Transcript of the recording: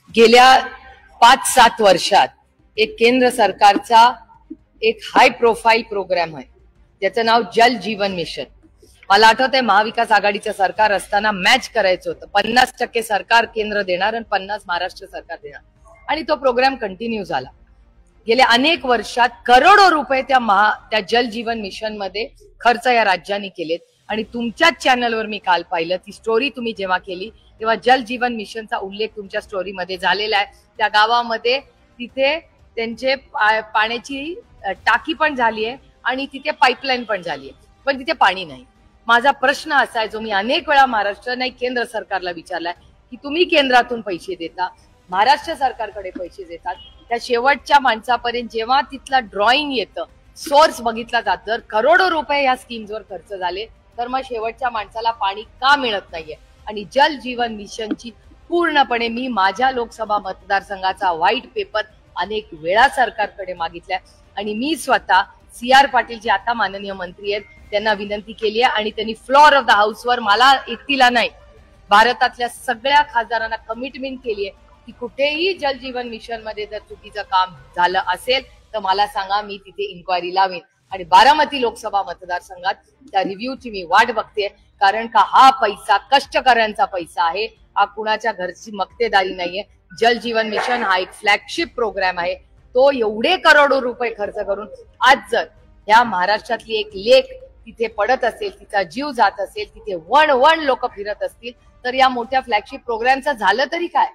गेल्या 5-7 वर्षात एक केंद्र सरकारचा एक हाय प्रोफाईल प्रोग्राम आहे, ज्याचं नाव जल जीवन मिशन. मला आठवतंय महाविकास आघाडीचं सरकार असताना मॅच करायचं होतं. 50% सरकार केंद्र देणार आणि 50% महाराष्ट्र सरकार देणार, आणि तो प्रोग्राम कंटिन्यू झाला. गेल्या अनेक वर्षात करोडो रुपये त्या जल जीवन मिशन मध्ये खर्च या राज्यांनी केलेत. आणि तुमच्याच चॅनलवर मी काल पाहिलं, ती स्टोरी तुम्ही जेव्हा केली तेव्हा जल जीवन मिशनचा उल्लेख तुमच्या स्टोरीमध्ये झालेला आहे. त्या गावामध्ये तिथे त्यांचे पाण्याची टाकी पण झाली आहे आणि तिथे पाईपलाईन पण झाली आहे, पण तिथे पाणी नाही. माझा प्रश्न असा आहे, जो मी अनेक वेळा महाराष्ट्र नाही केंद्र सरकारला विचारलाय, की तुम्ही केंद्रातून पैसे देता, महाराष्ट्र सरकारकडे पैसे देतात, त्या शेवटच्या माणसापर्यंत जेव्हा तिथला ड्रॉइंग येतं, सोर्स बघितला जात, जर करोडो रुपये या स्कीम्सवर खर्च झाले, तर मग शेवटच्या माणसाला पाणी का मिळत नाहीये? आणि जल जीवन मिशनची पूर्णपणे मी माझ्या लोकसभा मतदारसंघाचा व्हाईट पेपर अनेक वेळा सरकारकडे मागितलाय, आणि मी स्वतः CR पाटील जे आता माननीय मंत्री आहेत त्यांना विनंती केली आहे, आणि त्यांनी फ्लोअर ऑफ द हाऊसवर मला एकटीला नाही, भारतातल्या सगळ्या खासदारांना कमिटमेंट केली आहे की कुठेही जल जीवन मिशन मध्ये जर चुकीचं काम झालं असेल तर मला सांगा, मी तिथे इन्क्वायरी लावेन. आणि बारामती लोकसभा मतदारसंघात त्या रिव्ह्यूची मी वाट बघते, कारण का हा पैसा कष्टकऱ्यांचा पैसा आहे, हा कुणाच्या घरची मक्तेदारी नाहीये. जल जीवन मिशन हा एक फ्लॅगशिप प्रोग्राम आहे. तो एवढे करोडो रुपये खर्च करून आज जर या महाराष्ट्रातली एक लेक तिथे पडत असेल, तिचा जीव जात असेल, तिथे वण लोक फिरत असतील, तर या मोठ्या फ्लॅगशिप प्रोग्रामचं झालं तरी काय?